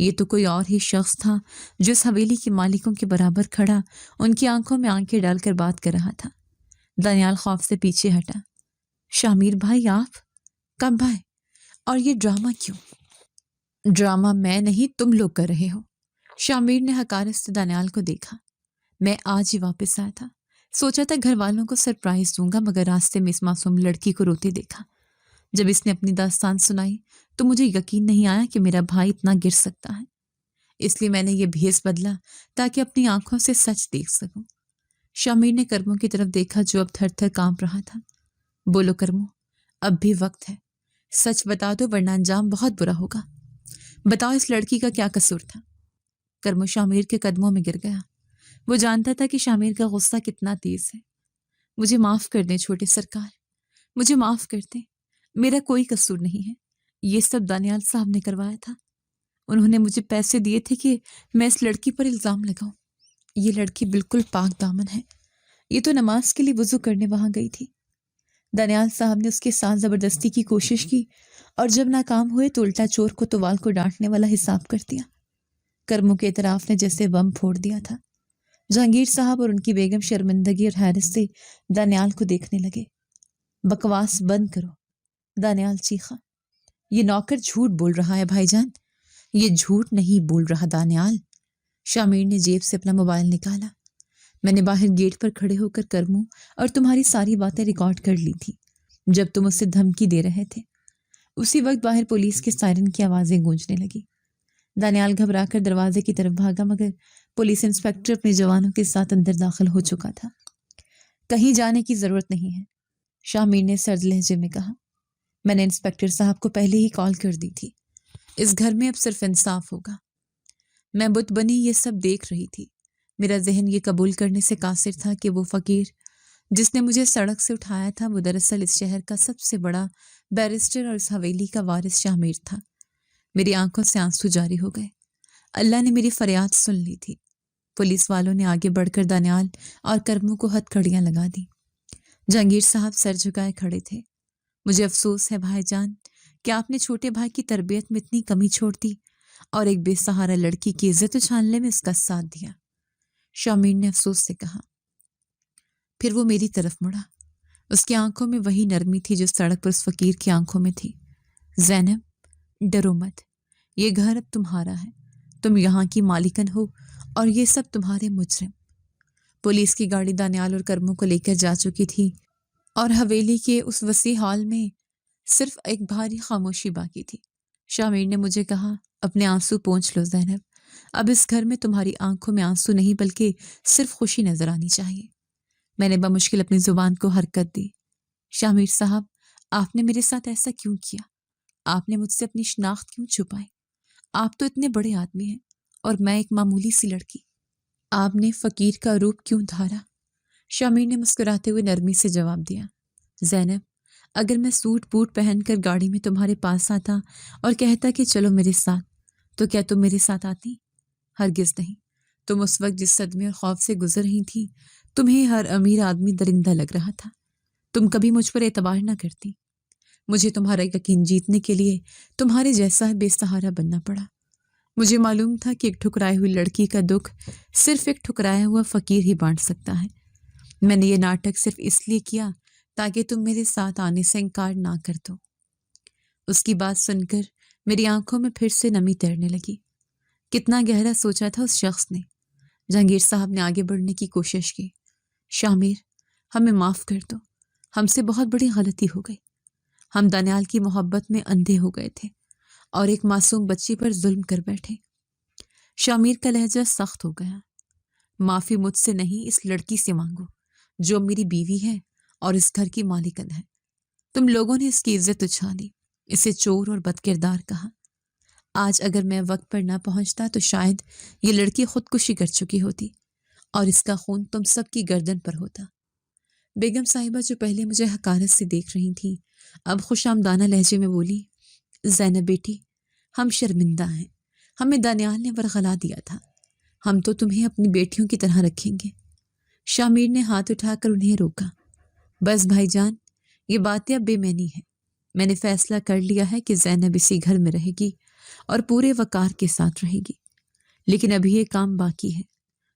یہ تو کوئی اور ہی شخص تھا جو اس حویلی کے مالکوں کے برابر کھڑا ان کی آنکھوں میں آنکھیں ڈال کر بات کر رہا تھا۔ دانیال خوف سے پیچھے ہٹا۔ شامیر بھائی آپ کب آئے؟ اور یہ ڈرامہ کیوں؟ ڈرامہ میں نہیں تم لوگ کر رہے ہو۔ شامیر نے حقارت سے دانیال کو دیکھا۔ میں آج ہی واپس آیا تھا، سوچا تھا گھر والوں کو سرپرائز دوں گا، مگر راستے میں اس معصوم لڑکی کو روتے دیکھا۔ جب اس نے اپنی داستان سنائی تو مجھے یقین نہیں آیا کہ میرا بھائی اتنا گر سکتا ہے، اس لیے میں نے یہ بھیس بدلا تاکہ اپنی آنکھوں سے سچ دیکھ سکوں۔ شامیر نے کرموں کی طرف دیکھا جو اب تھر تھر کانپ رہا تھا۔ بولو کرموں، اب بھی وقت ہے، سچ بتا دو ورنہ انجام بہت برا ہوگا۔ بتاؤ اس لڑکی کا کیا قصور تھا؟ کرموں شامیر کے قدموں میں گر گیا۔ وہ جانتا تھا کہ شامیر کا غصہ کتنا تیز ہے۔ مجھے معاف کر دیں چھوٹے سرکار، مجھے معاف کر دیں، میرا کوئی قصور نہیں ہے، یہ سب دانیال صاحب نے کروایا تھا۔ انہوں نے مجھے پیسے دیے تھے کہ میں اس لڑکی پر الزام لگاؤں۔ یہ لڑکی بالکل پاک دامن ہے، یہ تو نماز کے لیے وضو کرنے وہاں گئی تھی۔ دانیال صاحب نے اس کے ساتھ زبردستی کی کوشش کی اور جب ناکام ہوئے تو الٹا چور کو توال کو ڈانٹنے والا حساب کر دیا۔ کرموں کے اعتراف نے جیسے بم پھوڑ دیا تھا۔ جہانگیر صاحب اور ان کی بیگم شرمندگی اور حیرت سے دانیال کو دیکھنے لگے۔ بکواس بند کرو، دانیال چیخا۔ یہ نوکر جھوٹ بول رہا ہے بھائی جان، یہ جھوٹ نہیں بول رہا دانیال۔ شامیر نے جیب سے اپنا موبائل نکالا۔ میں نے باہر گیٹ پر کھڑے ہو کر کرموں اور تمہاری ساری باتیں ریکارڈ کر لی تھی جب تم اسے دھمکی دے رہے تھے۔ اسی وقت باہر پولیس کے سائرن کی آوازیں گونجنے لگی۔ دانیال گھبرا کر دروازے کی طرف بھاگا مگر پولیس انسپکٹر اپنے جوانوں کے ساتھ اندر داخل ہو چکا تھا۔ کہیں جانے کی ضرورت نہیں ہے، شامیر نے سرد لہجے میں کہا۔ میں نے انسپکٹر صاحب کو پہلے ہی کال کر دی تھی، اس گھر میں اب صرف انصاف ہوگا۔ میں بت بنی یہ سب دیکھ رہی تھی، میرا ذہن یہ قبول کرنے سے قاصر تھا کہ وہ فقیر جس نے مجھے سڑک سے اٹھایا تھا وہ دراصل اس شہر کا سب سے بڑا بیرسٹر اور اس حویلی کا وارث شامیر تھا۔ میری آنکھوں سے آنسو جاری ہو گئے۔ اللہ نے میری فریاد سن لی تھی۔ پولیس والوں نے آگے بڑھ کر دانیال اور کرموں کو ہتھ کڑیاں لگا دی۔ جہانگیر صاحب سر جھکائے کھڑے تھے۔ مجھے افسوس ہے بھائی جان کہ آپ نے چھوٹے بھائی کی تربیت میں اتنی کمی چھوڑ دی اور ایک بے سہارا لڑکی کی عزت اچھالنے میں اس کا ساتھ دیا، شامیر نے افسوس سے کہا۔ پھر وہ میری طرف مڑا۔ اس کی آنکھوں میں وہی نرمی تھی جو سڑک پر اس فقیر کی آنکھوں میں تھی۔ زینب، ڈرو مت، یہ گھر اب تمہارا ہے، تم یہاں کی مالکن ہو اور یہ سب تمہارے مجرم۔ پولیس کی گاڑی دانیال اور کرموں کو لے کر جا چکی تھی اور حویلی کے اس وسیع ہال میں صرف ایک بھاری خاموشی باقی تھی۔ شامیر نے مجھے کہا، اپنے آنسو پونچھ لو زینب، اب اس گھر میں تمہاری آنکھوں میں آنسو نہیں بلکہ صرف خوشی نظر آنی چاہیے۔ میں نے بمشکل اپنی زبان کو حرکت دی۔ شامیر صاحب، آپ نے میرے ساتھ ایسا کیوں کیا؟ آپ نے مجھ سے اپنی شناخت کیوں چھپائی؟ آپ تو اتنے بڑے آدمی ہیں اور میں ایک معمولی سی لڑکی۔ آپ نے فقیر کا روپ کیوں دھارا؟ شامیر نے مسکراتے ہوئے نرمی سے جواب دیا، زینب، اگر میں سوٹ بوٹ پہن کر گاڑی میں تمہارے پاس آتا اور کہتا کہ چلو میرے ساتھ، تو کیا تم میرے ساتھ آتی؟ ہرگز نہیں۔ تم اس وقت جس صدمے اور خوف سے گزر رہی تھی، تمہیں ہر امیر آدمی درندہ لگ رہا تھا۔ تم کبھی مجھ پر اعتبار نہ کرتی۔ مجھے تمہارا یقین جیتنے کے لیے تمہارے جیسا بے سہارا بننا پڑا۔ مجھے معلوم تھا کہ ایک ٹھکرائی ہوئی لڑکی کا دکھ صرف ایک ٹھکرایا ہوا فقیر ہی بانٹ سکتا ہے۔ میں نے یہ ناٹک صرف اس لیے کیا تاکہ تم میرے ساتھ آنے سے انکار نہ کر دو۔ اس کی بات سن کر میری آنکھوں میں پھر سے نمی تیرنے لگی۔ کتنا گہرا سوچا تھا اس شخص نے۔ جہانگیر صاحب نے آگے بڑھنے کی کوشش کی۔ شامیر، ہمیں معاف کر دو، ہم سے بہت بڑی غلطی ہو گئی۔ ہم دانیال کی محبت میں اندھے ہو گئے تھے اور ایک معصوم بچی پر ظلم کر بیٹھے۔ شامیر کا لہجہ سخت ہو گیا۔ معافی مجھ سے نہیں، اس لڑکی سے مانگو جو میری بیوی ہے اور اس گھر کی مالکن ہے۔ تم لوگوں نے اس کی عزت اچھالی، اسے چور اور بد کردار کہا۔ آج اگر میں وقت پر نہ پہنچتا تو شاید یہ لڑکی خودکشی کر چکی ہوتی اور اس کا خون تم سب کی گردن پر ہوتا۔ بیگم صاحبہ جو پہلے مجھے حقارت سے دیکھ رہی تھی اب خوش آمدانہ لہجے میں بولی، زینب بیٹی، ہم شرمندہ ہیں، ہمیں دانیال نے ورغلا دیا تھا، ہم تو تمہیں اپنی بیٹیوں کی طرح رکھیں گے۔ شامیر نے ہاتھ اٹھا کر انہیں روکا۔ بس بھائی جان، یہ باتیں اب بے معنی ہیں۔ میں نے فیصلہ کر لیا ہے کہ زینب اسی گھر میں رہے گی اور پورے وقار کے ساتھ رہے گی، لیکن ابھی یہ کام باقی ہے۔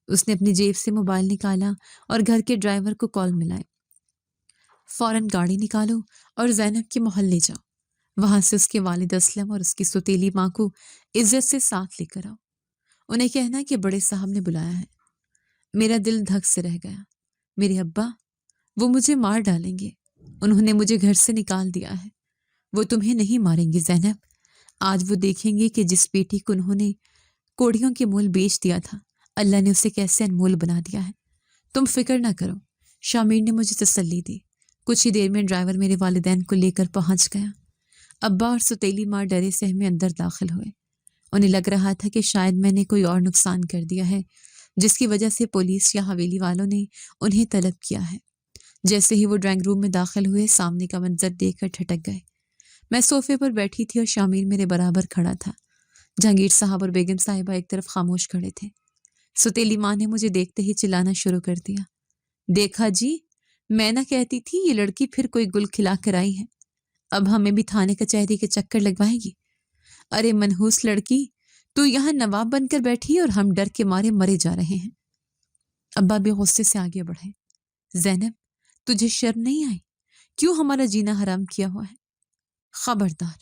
اس نے اپنی جیب سے موبائل نکالا اور گھر کے ڈرائیور کو کال ملائے۔ فوراً گاڑی نکالو اور زینب کے محلے جاؤ، وہاں سے اس کے والد اسلم اور اس کی سوتیلی ماں کو عزت سے ساتھ لے کر آؤ، انہیں کہنا کہ بڑے صاحب نے بلایا ہے۔ میرا دل دھک سے رہ گیا۔ میرے ابا، وہ مجھے مار ڈالیں گے، انہوں نے مجھے گھر سے نکال دیا ہے۔ وہ تمہیں نہیں ماریں گے زینب، آج وہ دیکھیں گے کہ جس بیٹی کو انہوں نے کوڑیوں کے مول بیچ دیا تھا، اللہ نے اسے کیسے انمول بنا دیا ہے۔ تم فکر نہ کرو، شامیر نے مجھے تسلی دی۔ کچھ ہی دیر میں ڈرائیور میرے والدین کو لے کر پہنچ گیا۔ ابا اور ستیلی ماں ڈرے سہمے اندر داخل ہوئے۔ انہیں لگ رہا تھا کہ شاید میں نے کوئی اور نقصان کر دیا ہے، جس کی وجہ سے پولیس یا حویلی والوں نے انہیں طلب کیا ہے۔ جیسے ہی وہ ڈرائنگ روم میں داخل ہوئے، سامنے کا منظر دیکھ کر ٹھٹک گئے۔ میں صوفے پر بیٹھی تھی اور شامیر میرے برابر کھڑا تھا۔ جہانگیر صاحب اور بیگم صاحبہ ایک طرف خاموش کھڑے تھے۔ ستیلی ماں نے مجھے دیکھتے ہی چلانا شروع کر دیا۔ دیکھا جی، میں نہ کہتی تھی یہ لڑکی پھر کوئی گل کھلا کر آئی ہے، اب ہمیں بھی تھانے کچہری کے چکر لگوائے گی۔ ارے منحوس لڑکی، تو یہاں نواب بن کر بیٹھی اور ہم ڈر کے مارے مرے جا رہے ہیں۔ ابا بھی غصے سے آگے بڑھے۔ زینب، تجھے شرم نہیں آئی؟ کیوں ہمارا جینا حرام کیا ہوا ہے؟ خبردار!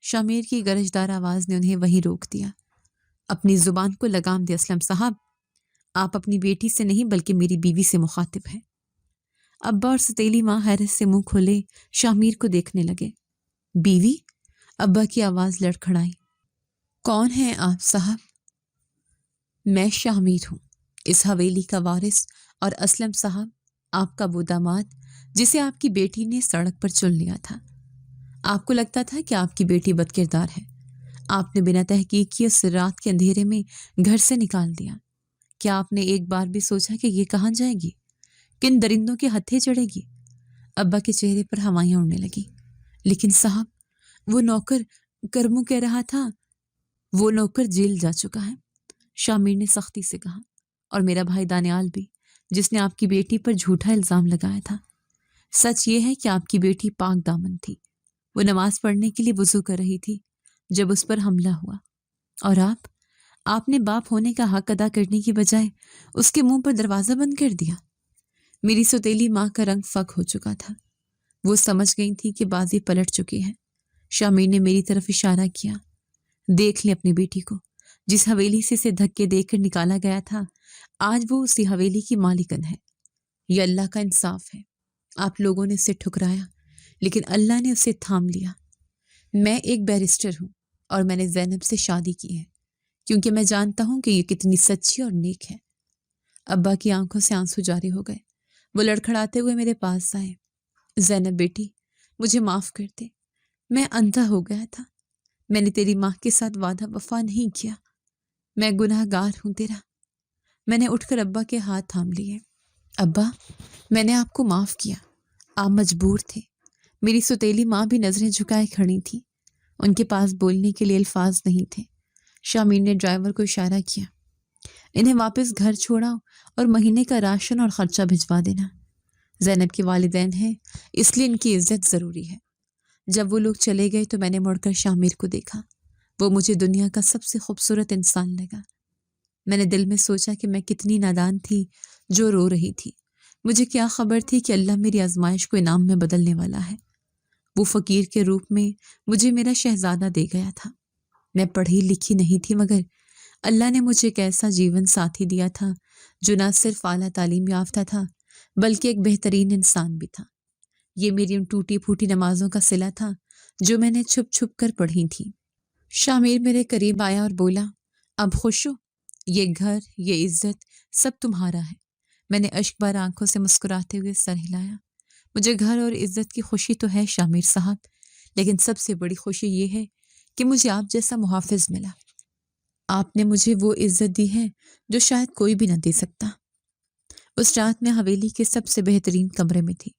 شامیر کی گرجدار آواز نے انہیں وہیں روک دیا۔ اپنی زبان کو لگام دے اسلم صاحب، آپ اپنی بیٹی سے نہیں بلکہ میری بیوی سے مخاطب ہیں۔ ابا اور ستیلی ماں حیرت سے منہ کھولے شامیر کو دیکھنے لگے۔ بیوی؟ ابا کی آواز لڑکھڑائی۔ کون ہیں آپ صاحب؟ میں شامیر ہوں، اس حویلی کا وارث، اور اسلم صاحب آپ کا وہ داماد جسے آپ کی بیٹی نے سڑک پر چن لیا تھا۔ آپ کو لگتا تھا کہ آپ کی بیٹی بد کردار ہے، آپ نے بنا تحقیق کی اس رات کے اندھیرے میں گھر سے نکال دیا۔ کیا آپ نے ایک بار بھی سوچا کہ یہ کہاں جائے گی، کن درندوں کے ہتھے چڑھے گی؟ ابا کے چہرے پر ہوائیاں اڑنے لگی۔ لیکن صاحب، وہ نوکر کرمو کہہ رہا تھا، وہ نوکر جیل جا چکا ہے، شامیر نے سختی سے کہا، اور میرا بھائی دانیال بھی، جس نے آپ کی بیٹی پر جھوٹا الزام لگایا تھا۔ سچ یہ ہے کہ آپ کی بیٹی پاک دامن تھی، وہ نماز پڑھنے کے لیے وضو کر رہی تھی جب اس پر حملہ ہوا، اور آپ نے باپ ہونے کا حق ادا کرنے کی بجائے اس کے منہ پر دروازہ بند کر دیا۔ میری سوتیلی ماں کا رنگ فک ہو چکا تھا، وہ سمجھ گئی تھی کہ بازی پلٹ چکی ہے۔ شامیر نے میری طرف اشارہ کیا۔ دیکھ لیں اپنی بیٹی کو، جس حویلی سے اسے دھکے دے کر نکالا گیا تھا، آج وہ اسی حویلی کی مالکن ہے۔ یہ اللہ کا انصاف ہے، آپ لوگوں نے اسے ٹھکرایا لیکن اللہ نے اسے تھام لیا۔ میں ایک بیرسٹر ہوں اور میں نے زینب سے شادی کی ہے کیونکہ میں جانتا ہوں کہ یہ کتنی سچی اور نیک ہے۔ ابا کی آنکھوں سے آنسو جاری ہو گئے۔ وہ لڑکھڑاتے ہوئے میرے پاس آئے۔ زینب بیٹی، مجھے معاف کر دے، میں اندھا ہو گیا تھا، میں نے تیری ماں کے ساتھ وعدہ وفا نہیں کیا، میں گناہ گار ہوں تیرا۔ میں نے اٹھ کر ابا کے ہاتھ تھام لیے۔ ابا، میں نے آپ کو معاف کیا، آپ مجبور تھے۔ میری سوتیلی ماں بھی نظریں جھکائے کھڑی تھی، ان کے پاس بولنے کے لیے الفاظ نہیں تھے۔ شامیر نے ڈرائیور کو اشارہ کیا۔ انہیں واپس گھر چھوڑا اور مہینے کا راشن اور خرچہ بھجوا دینا۔ زینب کے والدین ہیں، اس لیے ان کی عزت ضروری ہے۔ جب وہ لوگ چلے گئے تو میں نے مڑ کر شامیر کو دیکھا۔ وہ مجھے دنیا کا سب سے خوبصورت انسان لگا۔ میں نے دل میں سوچا کہ میں کتنی نادان تھی جو رو رہی تھی۔ مجھے کیا خبر تھی کہ اللہ میری آزمائش کو انعام میں بدلنے والا ہے۔ وہ فقیر کے روپ میں مجھے میرا شہزادہ دے گیا تھا۔ میں پڑھی لکھی نہیں تھی، مگر اللہ نے مجھے ایک ایسا جیون ساتھی دیا تھا جو نہ صرف اعلیٰ تعلیم یافتہ تھا بلکہ ایک بہترین انسان بھی تھا۔ یہ میری ان ٹوٹی پھوٹی نمازوں کا صلہ تھا جو میں نے چھپ چھپ کر پڑھی تھی۔ شامیر میرے قریب آیا اور بولا، اب خوش ہو؟ یہ گھر، یہ عزت سب تمہارا ہے۔ میں نے اشک بار آنکھوں سے مسکراتے ہوئے سر ہلایا۔ مجھے گھر اور عزت کی خوشی تو ہے شامیر صاحب، لیکن سب سے بڑی خوشی یہ ہے کہ مجھے آپ جیسا محافظ ملا۔ آپ نے مجھے وہ عزت دی ہے جو شاید کوئی بھی نہ دے سکتا۔ اس رات میں حویلی کے سب سے بہترین کمرے میں تھی۔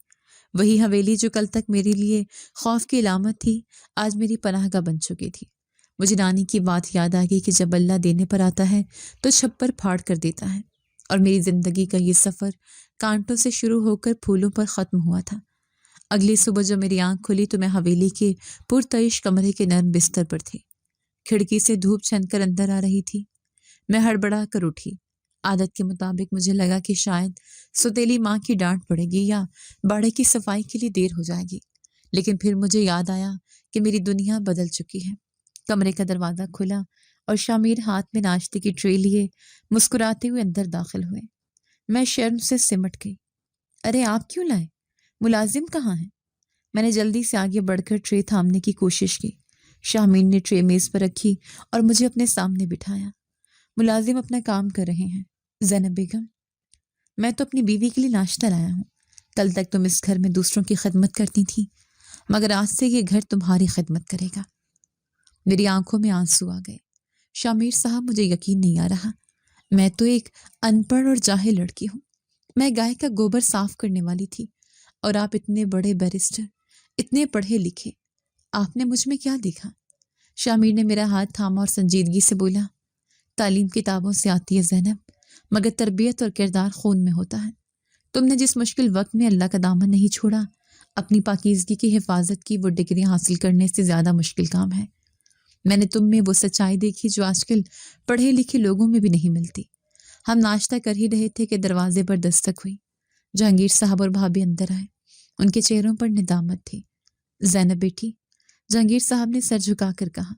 وہی حویلی جو کل تک میرے لیے خوف کی علامت تھی، آج میری پناہ گاہ بن چکی تھی۔ مجھے نانی کی بات یاد آ گئی کہ جب اللہ دینے پر آتا ہے تو چھپر پھاڑ کر دیتا ہے، اور میری زندگی کا یہ سفر کانٹوں سے شروع ہو کر پھولوں پر ختم ہوا تھا۔ اگلی صبح جو میری آنکھ کھلی تو میں حویلی کے پرتعیش کمرے کے نرم بستر پر تھی۔ کھڑکی سے دھوپ چھن کر اندر آ رہی تھی۔ میں ہڑبڑا کر اٹھی۔ عادت کے مطابق مجھے لگا کہ شاید ستیلی ماں کی ڈانٹ پڑے گی یا باڑے کی صفائی کے لیے دیر ہو جائے گی، لیکن پھر مجھے یاد آیا کہ میری دنیا بدل چکی ہے۔ کمرے کا دروازہ کھلا اور شامیر ہاتھ میں ناشتے کی ٹرے لیے مسکراتے ہوئے اندر داخل ہوئے۔ میں شرم سے سمٹ گئی۔ ارے آپ کیوں لائے؟ ملازم کہاں ہے؟ میں نے جلدی سے آگے بڑھ کر ٹرے تھامنے کی کوشش کی۔ شامیر نے ٹرے میز پر رکھی اور مجھے اپنے سامنے بٹھایا۔ ملازم اپنا کام کر رہے ہیں زینب بیگم، میں تو اپنی بیوی کے لیے ناشتہ لایا ہوں۔ کل تک تم اس گھر میں دوسروں کی خدمت کرتی تھی، مگر آج سے یہ گھر تمہاری خدمت کرے گا۔ میری آنکھوں میں آنسو آ گئے۔ شامیر صاحب، مجھے یقین نہیں آ رہا، میں تو ایک ان پڑھ اور جاہل لڑکی ہوں۔ میں گائے کا گوبر صاف کرنے والی تھی اور آپ اتنے بڑے بیرسٹر، اتنے پڑھے لکھے، آپ نے مجھ میں کیا دیکھا؟ شامیر نے میرا ہاتھ تھاما اور سنجیدگی سے بولا، تعلیم کتابوں سے آتی ہے زینب، مگر تربیت اور کردار خون میں ہوتا ہے۔ تم نے جس مشکل وقت میں اللہ کا دامن نہیں چھوڑا، اپنی پاکیزگی کی حفاظت کی، وہ ڈگری حاصل کرنے سے زیادہ مشکل کام ہے۔ میں نے تم میں وہ سچائی دیکھی جو آج کل پڑھے لکھے لوگوں میں بھی نہیں ملتی۔ ہم ناشتہ کر ہی رہے تھے کہ دروازے پر دستک ہوئی۔ جہانگیر صاحب اور بھابھی اندر آئے۔ ان کے چہروں پر ندامت تھی۔ زینب بیٹی، جہانگیر صاحب نے سر جھکا کر کہا،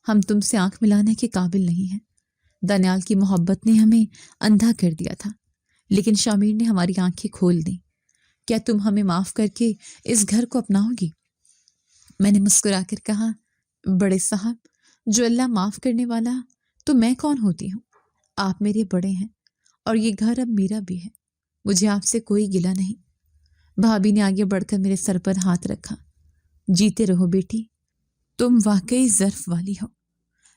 ہم تم سے آنکھ ملانے کے قابل نہیں ہیں۔ دانیال کی محبت نے ہمیں اندھا کر دیا تھا، لیکن شامیر نے ہماری آنکھیں کھول دیں۔ کیا تم ہمیں معاف کر کے اس گھر کو اپناؤ گی؟ میں نے مسکرا کر کہا، بڑے صاحب، جو اللہ معاف کرنے والا تو میں کون ہوتی ہوں؟ آپ میرے بڑے ہیں اور یہ گھر اب میرا بھی ہے، مجھے آپ سے کوئی گلہ نہیں۔ بھابھی نے آگے بڑھ کر میرے سر پر ہاتھ رکھا۔ جیتے رہو بیٹی، تم واقعی ظرف والی ہو۔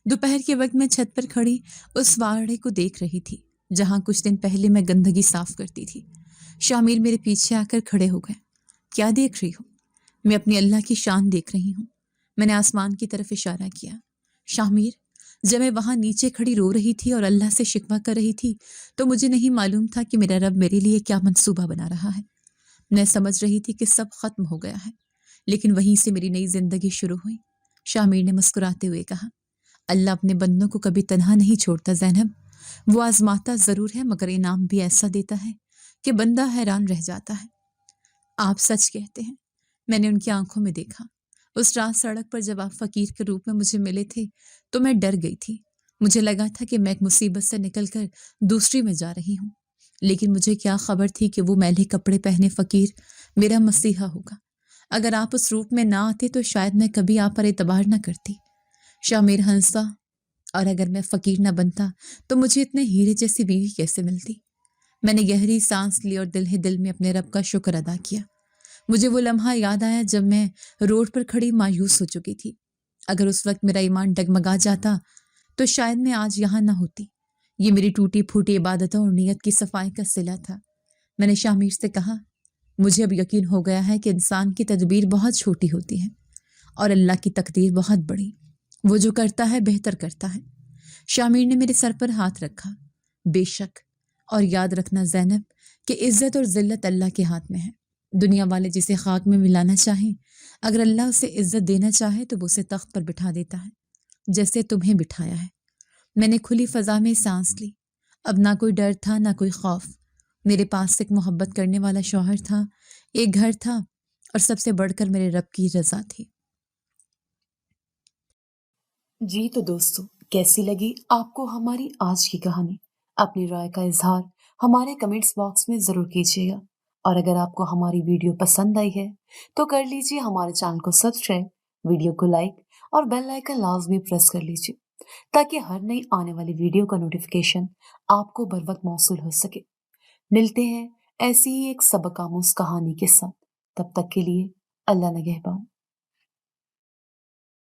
دوپہر کے وقت میں چھت پر کھڑی اس واڑے کو دیکھ رہی تھی جہاں کچھ دن پہلے میں گندگی صاف کرتی تھی۔ شامیر میرے پیچھے آ کر کھڑے ہو گئے۔ کیا دیکھ رہی ہو؟ میں اپنی اللہ کی شان دیکھ رہی ہوں۔ میں نے آسمان کی طرف اشارہ کیا۔ شامیر، جب میں وہاں نیچے کھڑی رو رہی تھی اور اللہ سے شکوہ کر رہی تھی تو مجھے نہیں معلوم تھا کہ میرا رب میرے لیے کیا منصوبہ بنا رہا ہے۔ میں سمجھ رہی تھی کہ سب ختم ہو گیا ہے، لیکن وہیں سے میری نئی زندگی شروع ہوئی۔ شامیر نے مسکراتے ہوئے کہا، اللہ اپنے بندوں کو کبھی تنہا نہیں چھوڑتا زینب، وہ آزماتا ضرور ہے مگر انعام بھی ایسا دیتا ہے کہ بندہ حیران رہ جاتا ہے۔ آپ سچ کہتے ہیں، میں نے ان کی آنکھوں میں دیکھا۔ اس رات سڑک پر جب آپ فقیر کے روپ میں مجھے ملے تھے تو میں ڈر گئی تھی۔ مجھے لگا تھا کہ میں ایک مصیبت سے نکل کر دوسری میں جا رہی ہوں، لیکن مجھے کیا خبر تھی کہ وہ میلے کپڑے پہنے فقیر میرا مسیحا ہوگا۔ اگر آپ اس روپ میں نہ آتے تو شاید میں کبھی آپ پر اعتبار نہ کرتی۔ شامیر ہنسا، اور اگر میں فقیر نہ بنتا تو مجھے اتنے ہیرے جیسی بیوی کیسے ملتی؟ میں نے گہری سانس لی اور دل ہی دل میں اپنے رب کا شکر ادا کیا۔ مجھے وہ لمحہ یاد آیا جب میں روڈ پر کھڑی مایوس ہو چکی تھی۔ اگر اس وقت میرا ایمان ڈگمگا جاتا تو شاید میں آج یہاں نہ ہوتی۔ یہ میری ٹوٹی پھوٹی عبادتوں اور نیت کی صفائی کا صلہ تھا۔ میں نے شامیر سے کہا، مجھے اب یقین ہو گیا ہے کہ انسان کی تدبیر بہت چھوٹی ہوتی ہے اور اللہ کی تقدیر بہت بڑی، وہ جو کرتا ہے بہتر کرتا ہے۔ شامیر نے میرے سر پر ہاتھ رکھا۔ بے شک، اور یاد رکھنا زینب کہ عزت اور ذلت اللہ کے ہاتھ میں ہے۔ دنیا والے جسے خاک میں ملانا چاہیں، اگر اللہ اسے عزت دینا چاہے تو وہ اسے تخت پر بٹھا دیتا ہے، جیسے تمہیں بٹھایا ہے۔ میں نے کھلی فضا میں سانس لی۔ اب نہ کوئی ڈر تھا نہ کوئی خوف۔ میرے پاس ایک محبت کرنے والا شوہر تھا، ایک گھر تھا، اور سب سے بڑھ کر میرے رب کی رضا تھی۔ جی تو دوستو، کیسی لگی آپ کو ہماری آج کی کہانی؟ اپنی رائے کا اظہار ہمارے کمنٹس باکس میں ضرور کیجیے گا، اور اگر آپ کو ہماری ویڈیو پسند آئی ہے تو کر لیجیے ہمارے چینل کو سبسکرائب، ویڈیو کو لائک اور بیل آئیکن لازمی پریس کر لیجیے تاکہ ہر نئی آنے والی ویڈیو کا نوٹیفیکیشن آپ کو بر وقت موصول ہو سکے۔ ملتے ہیں ایسی ہی ایک سبق آموز کہانی کے ساتھ، تب تک کے لیے اللہ نگہبان۔